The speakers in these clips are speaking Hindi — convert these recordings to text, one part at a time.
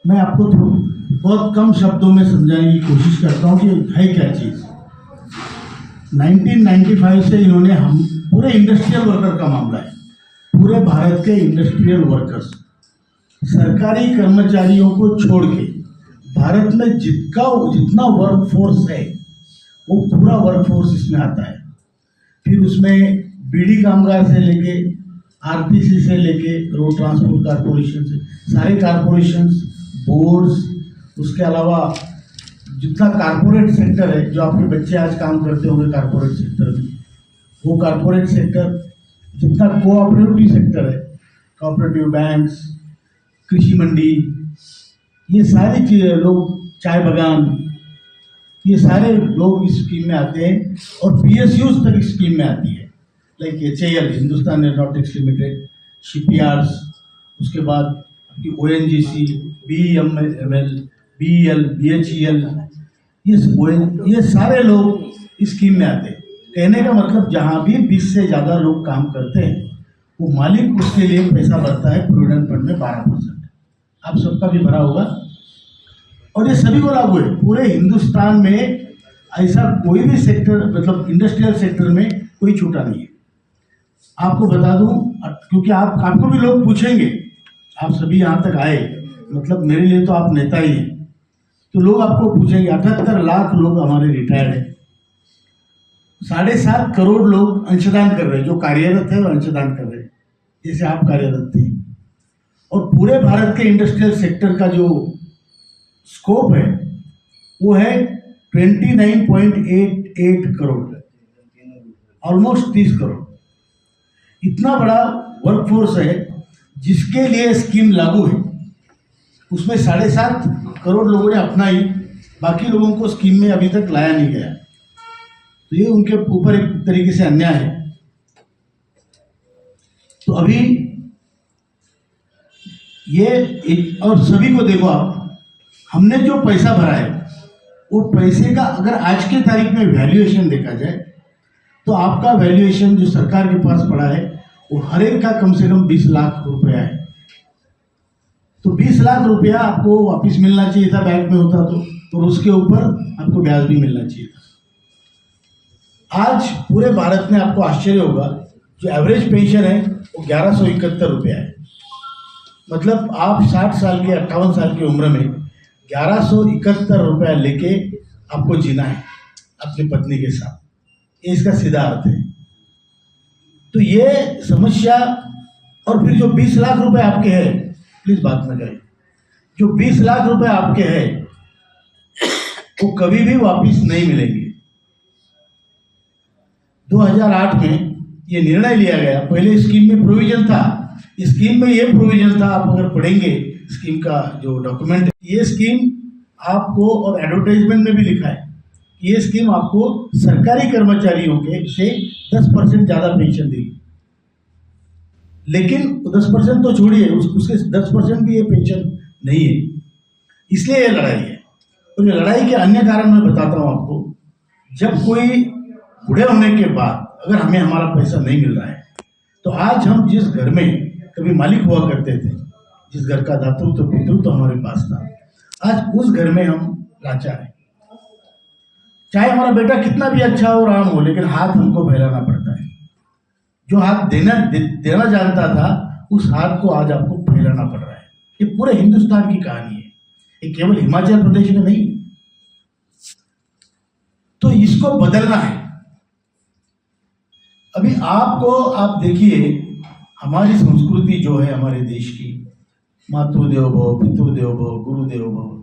मैं आपको बहुत कम शब्दों में समझाने की कोशिश करता हूँ कि है क्या चीज़। 1995 से इन्होंने हम पूरे इंडस्ट्रियल वर्कर का मामला है, पूरे भारत के इंडस्ट्रियल वर्कर्स, सरकारी कर्मचारियों को छोड़ के भारत में जितना वर्क फोर्स है वो पूरा वर्क फोर्स इसमें आता है। फिर उसमें बीड़ी कामगार से लेके आरटीसी से लेके रोड ट्रांसपोर्ट कॉरपोरेशन से सारे कॉरपोरेशंस, बोर्ड्स, उसके अलावा जितना कॉरपोरेट सेक्टर है, जो आपके बच्चे आज काम करते होंगे कॉरपोरेट सेक्टर में, वो कॉरपोरेट सेक्टर, जितना कोऑपरेटिव सेक्टर है, कोऑपरेटिव बैंक्स, कृषि मंडी, ये सारी चीज़ें, लोग चाय बागान, ये सारे लोग इस स्कीम में आते हैं और पीएसयूज तक इस स्कीम में आती है। Like HAL, Hindustan aeronautics limited, shipyards, उसके बाद आपकी ONGC, BEML, BEL, BHEL, ये सारे लोग इस स्कीम में आते हैं। कहने का मतलब जहाँ भी 20 से ज़्यादा लोग काम करते हैं वो मालिक उसके लिए पैसा भरता है प्रोविडेंट फंड में 12%। आप सबका भी भरा होगा और ये सभी को लागू है। पूरे हिंदुस्तान में ऐसा कोई भी सेक्टर, मतलब इंडस्ट्रियल सेक्टर में कोई छूटा नहीं है। आपको बता दूं, क्योंकि आपको भी लोग पूछेंगे, आप सभी यहाँ तक आए, मतलब मेरे लिए तो आप नेता ही हैं, तो लोग आपको पूछेंगे। 78 लाख लोग हमारे रिटायर्ड हैं, 7.5 करोड़ लोग अंशदान कर रहे हैं, जो कार्यरत है वो अंशदान कर रहे हैं जैसे आप कार्यरत थे। और पूरे भारत के इंडस्ट्रियल सेक्टर का जो स्कोप है वो है 29.88 करोड़, ऑलमोस्ट 30 करोड़। इतना बड़ा वर्कफोर्स है जिसके लिए स्कीम लागू है। उसमें 7.5 करोड़ लोगों ने अपना ही, बाकी लोगों को स्कीम में अभी तक लाया नहीं गया, तो ये उनके ऊपर एक तरीके से अन्याय है। तो अभी ये और सभी को देखो, आप हमने जो पैसा भरा है वो पैसे का अगर आज के तारीख में वैल्यूएशन देखा जाए तो आपका वैल्यूएशन जो सरकार के पास पड़ा है वो हर एक का कम से कम 20 लाख रुपया है। तो 20 लाख रुपया आपको वापस मिलना चाहिए था बैंक में होता तो, और उसके ऊपर आपको ब्याज भी मिलना चाहिए था। आज पूरे भारत में आपको आश्चर्य होगा, जो एवरेज पेंशन है वो 1171 रुपया है। मतलब आप 60 साल के 58 साल की उम्र में 1171 रुपया लेके आपको जीना है अपनी पत्नी के साथ, ये इसका सीधा अर्थ है। तो ये समस्या, और फिर जो 20 लाख रुपए आपके हैं, प्लीज बात में करें, जो 20 लाख रुपए आपके हैं वो कभी भी वापस नहीं मिलेंगे। 2008 में ये निर्णय लिया गया, पहले स्कीम में प्रोविजन था, स्कीम में ये प्रोविजन था, आप अगर पढ़ेंगे स्कीम का जो डॉक्यूमेंट, ये स्कीम आपको, और एडवर्टाइजमेंट में भी लिखा है, ये स्कीम आपको सरकारी कर्मचारियों के से 10% ज़्यादा पेंशन देगी। लेकिन 10% तो छोड़िए, उसके 10% भी ये पेंशन नहीं है, इसलिए ये लड़ाई है। तो ये लड़ाई के अन्य कारण मैं बताता हूँ आपको। जब कोई बूढ़े होने के बाद अगर हमें हमारा पैसा नहीं मिल रहा है, तो आज हम जिस घर में कभी मालिक हुआ करते थे, जिस घर का दातृत्व पितृत्व हमारे पास था, आज उस घर में हम लाचार हैं। चाहे हमारा बेटा कितना भी अच्छा हो, राम हो, लेकिन हाथ हमको फैलाना पड़ता है। जो हाथ देना जानता था, उस हाथ को आज आपको फैलाना पड़ रहा है। ये पूरे हिंदुस्तान की कहानी है, ये केवल हिमाचल प्रदेश में नहीं। तो इसको बदलना है। अभी आप देखिए, हमारी संस्कृति जो है हमारे देश की, मातृदेवो भव, पितृदेवो भव, गुरुदेवो भव,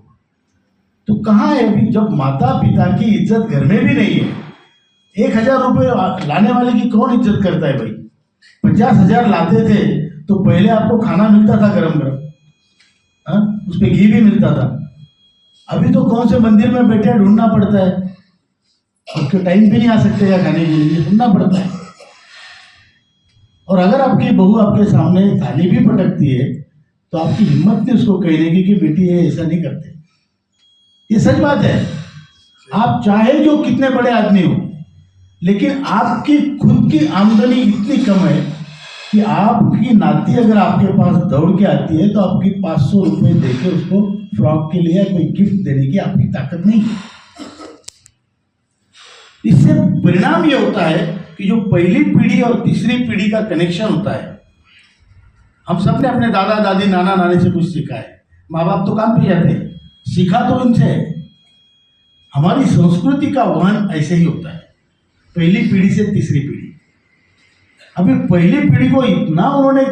तो कहाँ है अभी? जब माता पिता की इज्जत घर में भी नहीं है, 1000 रुपये लाने वाले की कौन इज्जत करता है भाई? 50,000 लाते थे तो पहले आपको खाना मिलता था गरम गरम, उस पर घी भी मिलता था। अभी तो कौन से मंदिर में बैठे ढूंढना पड़ता है, आपके टाइम पे नहीं आ सकते या खाने के लिए ढूंढना पड़ता है। और अगर आपकी बहू आपके सामने थाली भी पटकती है तो आपकी हिम्मत नहीं उसको कहने की कि बेटी ये ऐसा नहीं करते। ये सच बात है। आप चाहे जो कितने बड़े आदमी हो, लेकिन आपकी खुद की आमदनी इतनी कम है कि आपकी नाती अगर आपके पास दौड़ के आती है तो आपकी 500 रुपये देकर उसको फ्रॉक के लिए कोई गिफ्ट देने की आपकी ताकत नहीं है। इससे परिणाम ये होता है कि जो पहली पीढ़ी और तीसरी पीढ़ी का कनेक्शन होता है, हम सब ने अपने दादा दादी नाना नानी से कुछ सीखा है। माँ बाप तो काम पे जाते हैं, सीखा तो इनसे है। हमारी संस्कृति का वहन ऐसे ही होता है, पहली पीढ़ी से तीसरी पीढ़ी। अभी पहली पीढ़ी को इतना उन्होंने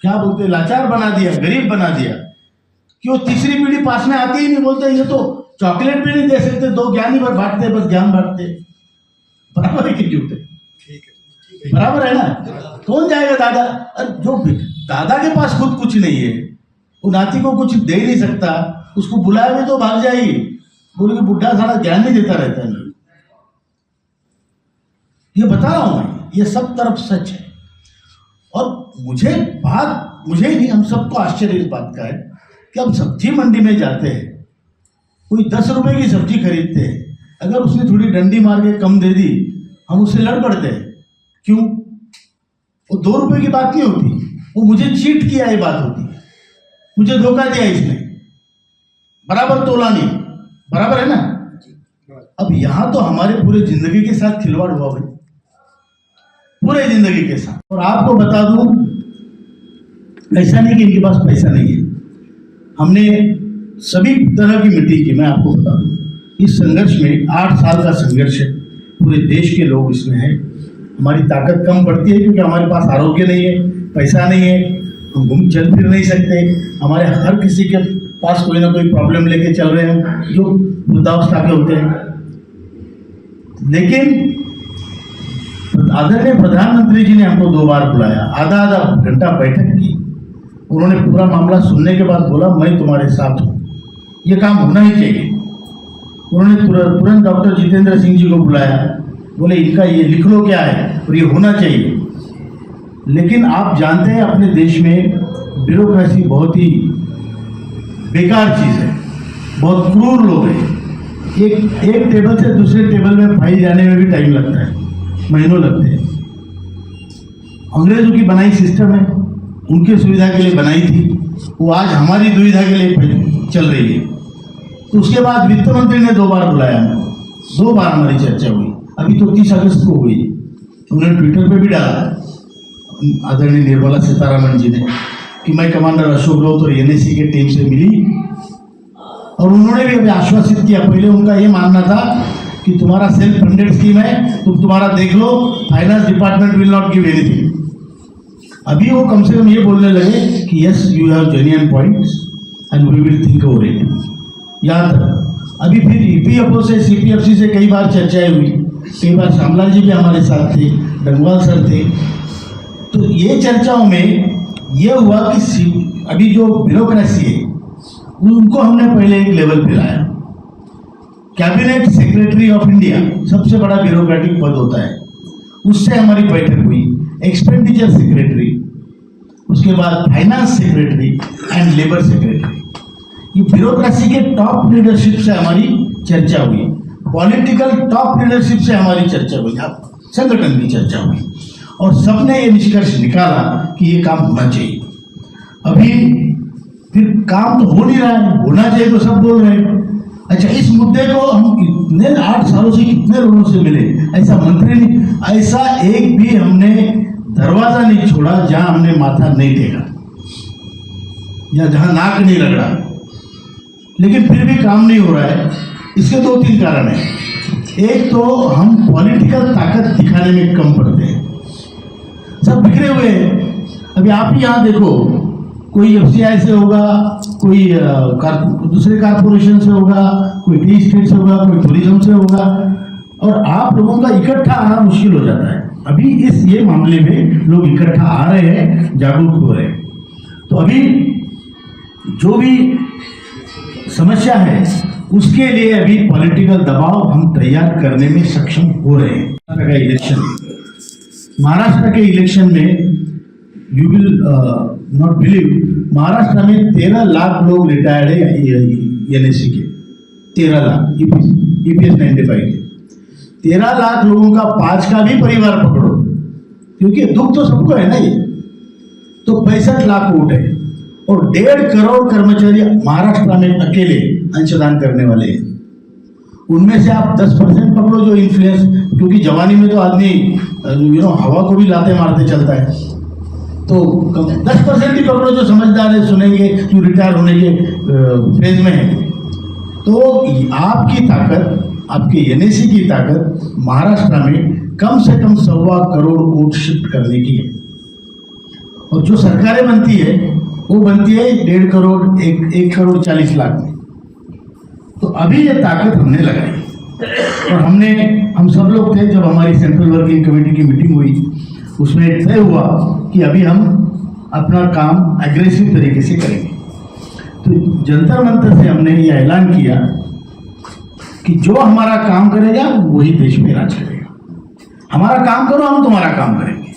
क्या बोलते लाचार बना दिया, गरीब बना दिया कि वो तीसरी पीढ़ी पास में आती ही नहीं। बोलते ये तो चॉकलेट भी नहीं दे सकते, 2 ज्ञानी भर बांटते, बस ज्ञान बांटते। बराबर है कि झूठ है? बराबर है ना? कौन जाएगा दादा? अरे जो दादा के पास खुद कुछ नहीं है, वो नाती को कुछ दे नहीं सकता, उसको बुलाए हुए तो भाग जाएगी, बोले कि बुढ़ा सारा ज्ञान नहीं देता रहता है। ये बता रहा हूं मैं, ये सब तरफ सच है। और मुझे नहीं, हम सबको आश्चर्य इस बात का है कि हम सब्जी मंडी में जाते हैं, कोई 10 रुपए की सब्जी खरीदते हैं, अगर उसने थोड़ी डंडी मार के कम दे दी, हम उससे लड़ पड़ते हैं। क्यों? वो 2 रुपए की बात नहीं होती, वो मुझे चीट किया ये बात होती, मुझे धोखा दिया इसने, बराबर तोला नहीं। बराबर है ना? अब यहां तो हमारे पूरे जिंदगी के साथ खिलवाड़ हुआ भाई, पूरे जिंदगी के साथ। और आपको बता दूं, ऐसा नहीं कि इनके पास पैसा नहीं है, हमने सभी तरह की मिट्टी की। मैं आपको बता दूं, इस संघर्ष में 8 साल का संघर्ष है, पूरे देश के लोग इसमें हैं। हमारी ताकत कम पड़ती है क्योंकि हमारे पास आरोग्य नहीं है, पैसा नहीं है, हम घूम चल फिर नहीं सकते। हमारे हर किसी के पास कोई ना कोई प्रॉब्लम लेके चल रहे हैं जो वृद्धावस्था के होते हैं। लेकिन आदरणीय प्रधानमंत्री जी ने हमको 2 बार बुलाया, आधा घंटा बैठक की। उन्होंने पूरा मामला सुनने के बाद बोला मैं तुम्हारे साथ हूँ, ये काम होना ही चाहिए। उन्होंने तुरंत डॉक्टर जितेंद्र सिंह जी को बुलाया, बोले इनका ये लिख लो क्या है और ये होना चाहिए। लेकिन आप जानते हैं अपने देश में ब्यूरोक्रेसी बहुत ही बेकार चीज़ है, बहुत क्रूर लोग हैं। एक टेबल से दूसरे टेबल में फाइल जाने में भी टाइम लगता है, महीनों लगते हैं। अंग्रेजों की बनाई सिस्टम है, उनके सुविधा के लिए बनाई थी, वो आज हमारी दुविधा के लिए चल रही है। तो उसके बाद वित्त मंत्री ने 2 बार बुलाया, 2 बार हमारी चर्चा हुई। अभी तो 30 अगस्त को हुई, उन्होंने ट्विटर पे भी डाला आदरणीय निर्मला सीतारमण जी ने कि मैं कमांडर अशोक राउत और एनएसी के टीम से मिली, और उन्होंने भी अभी आश्वासित किया। पहले उनका ये मानना था कि तुम्हारा सेल्फ फंडेड स्कीम है, तुम तुम्हारा देख लो, finance department will not give anything. अभी वो कम से कम ये बोलने लगे कि yes you have genuine points and we will think over it. याद रखो, अभी फिर ईपीएफओ से सीपीएफसी से कई बार चर्चाएं हुई, कई बार श्यामलाल जी भी हमारे साथ थे, डंगवाल सर थे। तो ये चर्चाओं में ये हुआ कि अभी जो ब्यूरोक्रेसी है उनको हमने पहले एक लेवल पे लाया। कैबिनेट सेक्रेटरी ऑफ इंडिया सबसे बड़ा ब्यूरोक्रेटिक पद होता है, उससे हमारी बैठक हुई। एक्सपेंडिचर सेक्रेटरी, उसके बाद finance secretary and labour secretary, ये ब्यूरोक्रेसी के टॉप लीडरशिप से हमारी चर्चा हुई। पॉलिटिकल टॉप लीडरशिप से हमारी चर्चा हुई, संगठन की चर्चा हुई, और सबने ये निष्कर्ष निकाला कि ये काम होना चाहिए। अभी फिर काम तो हो नहीं रहा है, होना चाहिए तो सब बोल रहे हैं। अच्छा, इस मुद्दे को हम इतने 8 सालों से कितने लोगों से मिले, ऐसा मंत्री नहीं, ऐसा एक भी हमने दरवाजा नहीं छोड़ा जहां हमने माथा नहीं टेका या जहां नाक नहीं रगड़ा, लेकिन फिर भी काम नहीं हो रहा है। इसके 2-3 कारण हैं। एक तो हम पॉलिटिकल ताकत दिखाने में कम पड़ते हैं, सब बिखरे हुए हैं। अभी आप ही यहाँ देखो, कोई एफसीआई से होगा, कोई दूसरे कारपोरेशन से होगा, कोई टी स्टेट से होगा, कोई टूरिज्म से होगा, और आप लोगों का इकट्ठा आना मुश्किल हो जाता है। अभी ये मामले में लोग इकट्ठा आ रहे हैं, जागरूक हो रहे हैं। तो अभी जो भी समस्या है उसके लिए अभी पॉलिटिकल दबाव हम तैयार करने में सक्षम हो रहे हैं। इलेक्शन, महाराष्ट्र के इलेक्शन में you will not believe, Maharashtra में 13 लाख लोग रिटायर्ड है एनएससी के, 13 लाख ईपीएस 95 के। 13 लाख लोगों का 5 का भी परिवार पकड़ो क्योंकि दुख तो सबको है ना ये। तो 65 लाख वोट है और 1.5 करोड़ कर्मचारी महाराष्ट्र में अकेले अंशदान करने वाले हैं। उनमें से आप 10% पकड़ो जो इन्फ्लुएंस, क्योंकि जवानी में तो आदमी हवा को भी लाते मारते चलता है, तो 10% ही पकड़ो जो समझदार है, सुनेंगे, जो रिटायर होने के फेज में है। तो आपकी ताकत, आपके एनएसी की ताकत महाराष्ट्र में कम से कम 1.25 करोड़ वोट शिफ्ट करने की है। और जो सरकारें बनती है वो बनती है 1.5 करोड़ 1 करोड़ 40 लाख में। तो अभी ये ताकत हमने लगाई और हम सब लोग थे जब हमारी सेंट्रल वर्किंग कमेटी की मीटिंग हुई, उसमें तय हुआ कि अभी हम अपना काम एग्रेसिव तरीके से करेंगे। तो जंतर मंतर से हमने ये ऐलान किया कि जो हमारा काम करेगा वही देश में राज करेगा। हमारा काम करो, हम तुम्हारा काम करेंगे।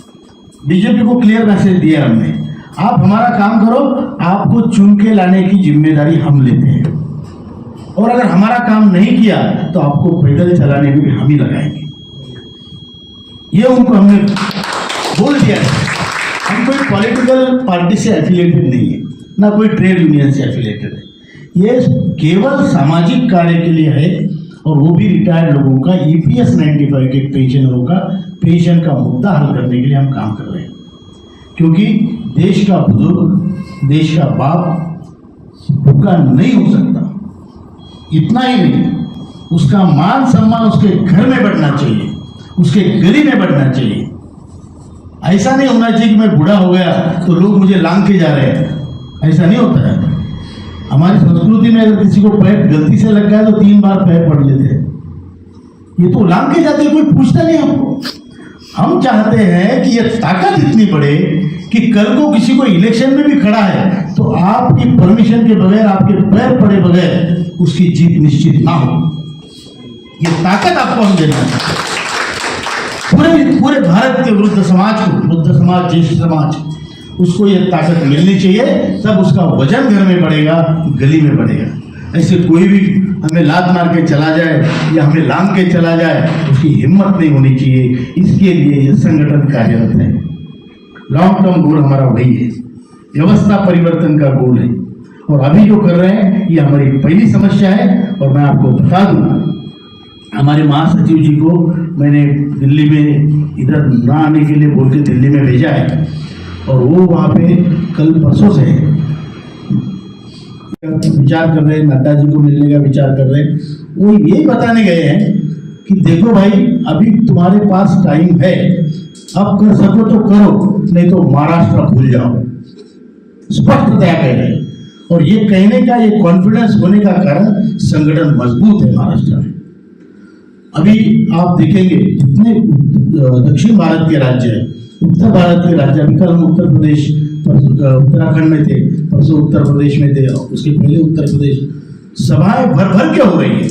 बीजेपी को क्लियर मैसेज दिया हमने, आप हमारा काम करो, आपको चुन के लाने की जिम्मेदारी हम लेते हैं, और अगर हमारा काम नहीं किया तो आपको पैदल चलाने में भी हम ही लगाएंगे। ये उनको हमने बोल दिया है। हम कोई पॉलिटिकल पार्टी से एफिलिएटेड नहीं है, ना कोई ट्रेड यूनियन से एफिलिएटेड है। ये केवल सामाजिक कार्य के लिए है, और वो भी रिटायर्ड लोगों का EPS 95 के पेंशनरों का पेंशन का मुद्दा हल करने के लिए हम काम कर रहे हैं। क्योंकि देश का बुजुर्ग, देश का बाप भूखा नहीं हो सकता। इतना ही नहीं, उसका मान सम्मान उसके घर में बढ़ना चाहिए, उसके गली में बढ़ना चाहिए। ऐसा नहीं होना चाहिए कि मैं बूढ़ा हो गया तो लोग मुझे लांग के जा रहे हैं, ऐसा नहीं होता है। हमारी संस्कृति में अगर किसी को पैर गलती से लग गया तो 3 बार पैर पड़ लेते हैं, ये तो लांग के जाते, कोई पूछता नहीं हमको। हम चाहते हैं कि ये ताकत इतनी बढ़े कि कल को किसी को इलेक्शन में भी खड़ा है तो आपकी परमिशन के बगैर, आपके पैर पड़े बगैर उसकी जीत निश्चित ना हो। ये ताकत आपको हम देना चाहते हैं। पूरे भारत के वृद्ध समाज को, ज्येष्ठ समाज, उसको ये ताकत मिलनी चाहिए, तब उसका वजन घर में बढ़ेगा, गली में बढ़ेगा। ऐसे कोई भी हमें लात मार के चला जाए या हमें लांग के चला जाए, उसकी हिम्मत नहीं होनी चाहिए। इसके लिए ये संगठन कार्यरत है। लॉन्ग टर्म गोल हमारा वही है, व्यवस्था परिवर्तन का गोल है। और अभी जो कर रहे हैं ये हमारी पहली समस्या है। और मैं आपको बता दूँ, हमारे महासचिव जी को मैंने दिल्ली में इधर ना आने के लिए बोल के दिल्ली में भेजा है, और वो वहाँ पे कल परसों से विचार कर रहे हैं, नड्डा जी को मिलने का विचार कर रहे हैं। वो यही बताने गए हैं कि देखो भाई, अभी तुम्हारे पास टाइम है, अब कर सको तो करो, नहीं तो महाराष्ट्र भूल जाओ। स्पष्टतया कह रहे हैं। और ये कहने का, ये कॉन्फिडेंस होने का कारण संगठन मजबूत है महाराष्ट्र में। अभी आप देखेंगे जितने दक्षिण भारत के राज्य हैं, उत्तर भारत के राज्य, अभी कल हम उत्तर प्रदेश, उत्तराखंड में थे, परसों उत्तर प्रदेश में थे, उसके पहले उत्तर प्रदेश, सभाएं भर भर के हो रही है।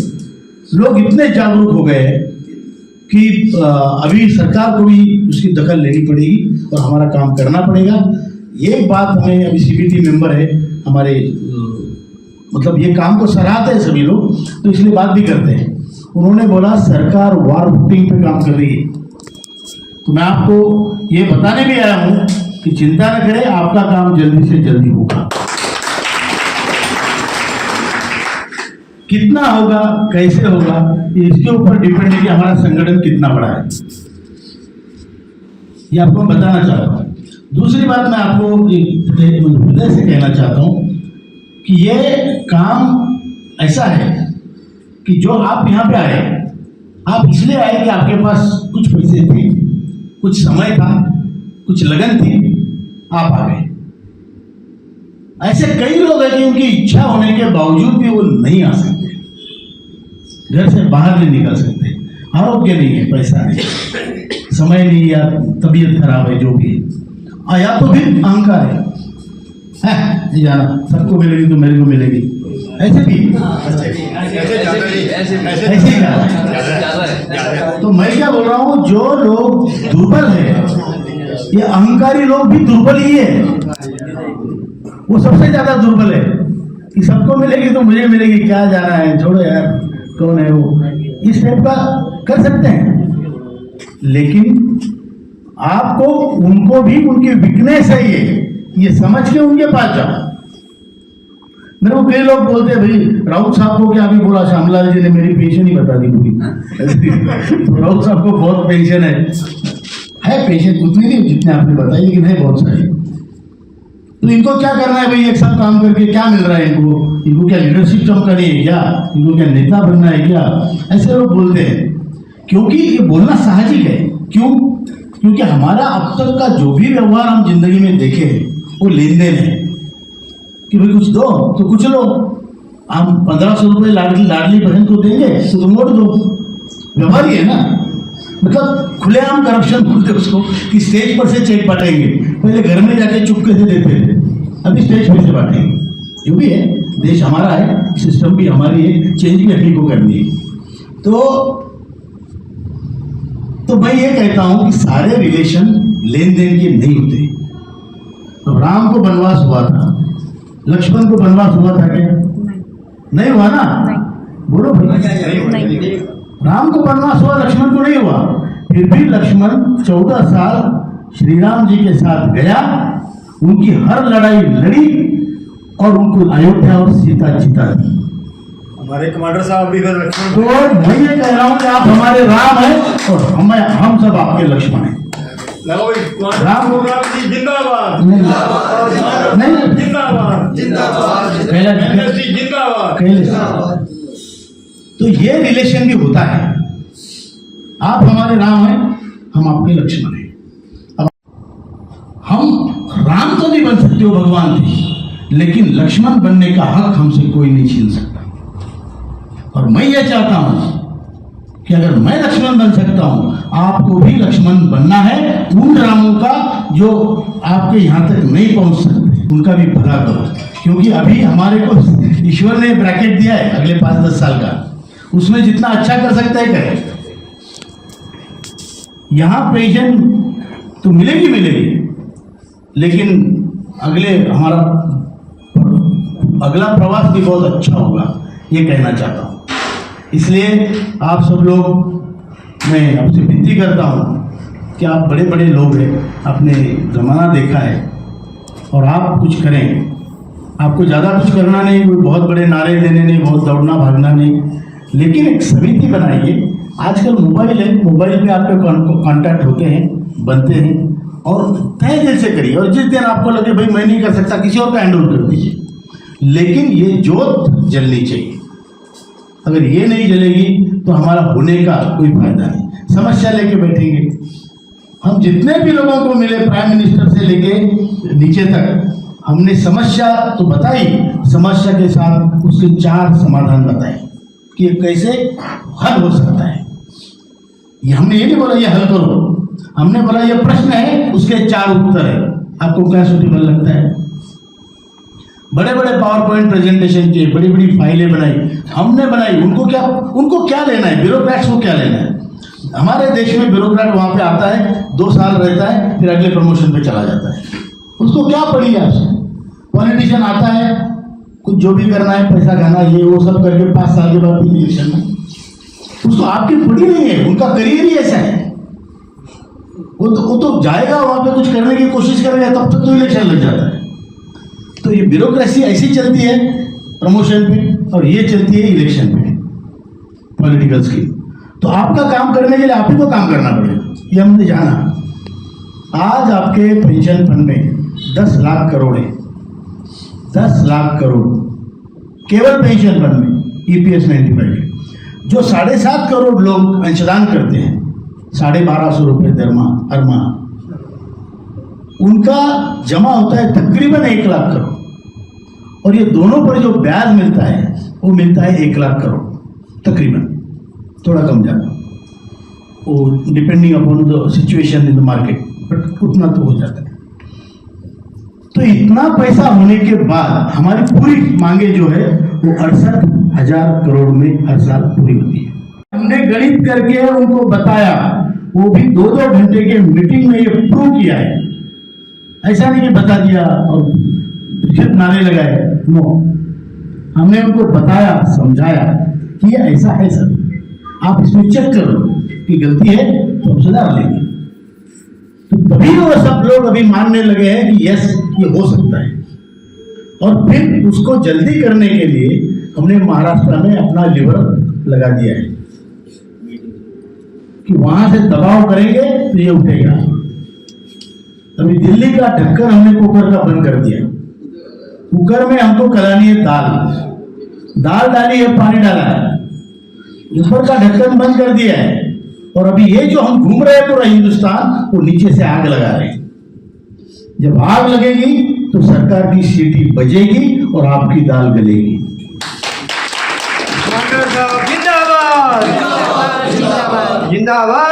लोग इतने जागरूक हो गए हैं कि अभी सरकार को भी उसकी दखल लेनी पड़ेगी और हमारा काम करना पड़ेगा। एक बात हमें, अभी CBT मेंबर है हमारे, मतलब ये काम को सराहते हैं सभी लोग, तो इसलिए बात भी करते हैं। उन्होंने बोला सरकार वार फुटिंग पे काम कर रही है। तो मैं आपको ये बताने भी आया हूं कि चिंता न करें, आपका काम जल्दी से जल्दी होगा। कितना होगा, कैसे होगा, इसके ऊपर डिपेंड है कि हमारा संगठन कितना बड़ा है। ये आपको बताना चाहता हूँ। दूसरी बात मैं आपको हृदय से कहना चाहता हूँ कि ये काम ऐसा है कि जो आप यहाँ पे आए, आप इसलिए आए कि आपके पास कुछ पैसे थे, कुछ समय था, कुछ लगन थी, आप आ गए। ऐसे कई लोग हैं कि उनकी इच्छा होने के बावजूद भी वो नहीं आ सकते, घर से बाहर नहीं निकल सकते। आरोग्य नहीं है, पैसा नहीं, समय नहीं, या तबीयत खराब है, जो भी है, या तो फिर अहंकार है जाना सबको मिलेगी तो मेरे को मिलेगी, ऐसे भी ऐसे ही है। तो मैं क्या बोल रहा हूँ, जो लोग दुर्बल है, ये अहंकारी लोग भी दुर्बल ही है, वो सबसे ज्यादा दुर्बल है कि सबको मिलेगी तो मुझे मिलेगी, क्या जाना है, छोड़ो यार, कौन है वो, इस टाइप का कर सकते हैं। लेकिन आपको उनको भी उनकी वीकनेस है ये समझ के उनके पास जाओ। मेरे को कई लोग बोलते हैं भाई राउत साहब को क्या अभी बोला, श्यामलाल जी ने मेरी पेंशन ही बता दी पूरी। तो राउत साहब को बहुत पेंशन है पेंशन उतनी नहीं जितने आपने बताई, लेकिन है बहुत सारी। तो इनको क्या करना है भाई, एक साथ काम करके क्या मिल रहा है इनको क्या लीडरशिप चमकानी है क्या, इनको क्या नेता बनना है क्या, ऐसे लोग बोलते हैं। क्योंकि ये बोलना साहजिक है। क्योंकि हमारा अब तक का जो भी व्यवहार हम जिंदगी में देखे वो लेन देन है कि भाई कुछ दो तो कुछ लो। हम 1500 रुपये लाडली बहन को देंगे तो तुम वोट दो, व्यवहार ही है ना। मतलब खुलेआम करप्शन बोलते उसको कि स्टेज पर से चेक बांटेंगे, पहले घर में जाके चुपके से देते थे, अभी स्टेज पर से बांटेंगे। जो भी है, देश हमारा है, सिस्टम भी हमारी है, चेंज भी अपनी को करनी है। तो मैं ये कहता हूं कि सारे रिलेशन लेन देन के नहीं होते। तो राम को वनवास हुआ था, लक्ष्मण को वनवास हुआ था क्या? नहीं हुआ ना? बोलो भाई। राम को वनवास हुआ, लक्ष्मण को नहीं हुआ। फिर भी लक्ष्मण 14 साल श्री राम जी के साथ गया, उनकी हर लड़ाई लड़ी और उनको अयोध्या और सीता जिता दी। हमारे कमांडर साहब भी फिर लक्ष्मण। तो मैं ये कह रहा हूँ कि आप हमारे राम हैं और हम सब आपके लक्ष्मण हैं। राम प्रोग्राम जी जिंदाबाद, नहीं जिंदाबाद, जिंदाबाद। तो ये रिलेशन भी होता है। आप हमारे राम हैं, हम आपके लक्ष्मण हैं। अब हम राम तो नहीं बन सकते हो भगवान थे, लेकिन लक्ष्मण बनने का हक हमसे कोई नहीं छीन सकता। और मैं ये चाहता हूं कि अगर मैं लक्ष्मण बन सकता हूं, आपको भी लक्ष्मण बनना है। उन रामों का जो आपके यहां तक नहीं पहुंच सकते, उनका भी भला करो। क्योंकि अभी हमारे को ईश्वर ने ब्रैकेट दिया है अगले 5-10 साल का, उसमें जितना अच्छा कर सकता है करे। यहां पेंशन तो मिलेगी, लेकिन हमारा अगला प्रवास भी बहुत अच्छा होगा, ये कहना चाहता हूं। इसलिए आप सब लोग, मैं आपसे विनती करता हूँ कि आप बड़े बड़े लोग हैं, आपने ज़माना देखा है, और आप कुछ करें। आपको ज़्यादा कुछ करना नहीं, कोई बहुत बड़े नारे देने नहीं, बहुत दौड़ना भागना नहीं, लेकिन एक समिति बनाइए। आजकल मोबाइल है, मोबाइल पे आपके कांटेक्ट होते हैं, बनते हैं, और तय दिल से करिए। और जिस दिन आपको लगे भाई मैं नहीं कर सकता, किसी और का हैंडल कर दीजिए, लेकिन ये जोत जलनी चाहिए। अगर ये नहीं जलेगी तो हमारा होने का कोई फायदा नहीं। समस्या लेके बैठेंगे हम, जितने भी लोगों को मिले प्राइम मिनिस्टर से लेके नीचे तक, हमने समस्या तो बताई, समस्या के साथ उसके 4 समाधान बताए कि ये कैसे हल हो सकता है। ये हमने ये नहीं बोला ये हल करो, हमने बोला ये प्रश्न है, उसके 4 उत्तर है, आपको क्या सूटेबल लगता है। बड़े बड़े पावर पॉइंट प्रेजेंटेशन किए, बड़ी बड़ी फाइलें बनाई, हमने बनाई। उनको क्या लेना है, ब्यूरोक्रेट्स को क्या लेना है। हमारे देश में ब्यूरोक्रेट वहां पे आता है, 2 साल रहता है, फिर अगले प्रमोशन पे चला जाता है। उसको क्या पड़ी है आपसे। पॉलिटिशियन आता है, कुछ जो भी करना है, पैसा खाना, ये वो सब करके 5 साल के बाद इलेक्शन में, उसको आपकी पड़ी नहीं है, उनका करियर ही ऐसा है। वो तो जाएगा वहां पे, कुछ करने की कोशिश करेगा, तब तक तो इलेक्शन लग जाता है। तो ये ब्यूरोक्रेसी ऐसी चलती है प्रमोशन पे, और ये चलती है इलेक्शन पे, पॉलिटिकल स्कीम। तो आपका काम करने के लिए आप ही को काम करना पड़ेगा, ये हमने जाना। आज आपके पेंशन फंड में 10 लाख करोड़ है, 10 लाख करोड़ केवल पेंशन फंड में, EPS 95। जो 7.5 करोड़ लोग अंशदान करते हैं, 1250 रुपये हर माह, उनका जमा होता है तकरीबन 1 लाख करोड़। और ये दोनों पर जो ब्याज मिलता है वो मिलता है 1 लाख करोड़ तकरीबन, थोड़ा कम ज़्यादा, वो depending upon the situation in the market, but उतना तो हो जाता है। तो इतना पैसा होने के बाद हमारी पूरी मांगे जो है वो 68,000 करोड़ में हर साल पूरी होती है। हमने गणित करके उनको बताया, वो भी 2-2 घंटे के मीटिंग में ये प्रूव किया है। ऐसा नहीं कि बता दिया और फिर नारे लगाए, नो, हमने उनको बताया, समझाया कि ये ऐसा है सर, आप इसमें चेक करो कि गलती है तो हम सुधार लेंगे। तो तभी वो सब लोग अभी मानने लगे हैं कि यस ये हो सकता है। और फिर उसको जल्दी करने के लिए हमने महाराष्ट्र में अपना लिवर लगा दिया है कि वहां से दबाव करेंगे तो ये उठेगा। अभी दिल्ली का ढक्कन हमने कुकर का बंद कर दिया। कुकर में हमको करानी है दाल डाली है, पानी डाला है, ऊपर का ढक्कन बंद कर दिया है। और अभी ये जो हम घूम रहे हैं पूरा हिंदुस्तान, वो नीचे से आग लगा रहे हैं। जब आग लगेगी तो सरकार की सीटी बजेगी और आपकी दाल गलेगी। कमांडर साहब जिंदाबाद जिंदाबाद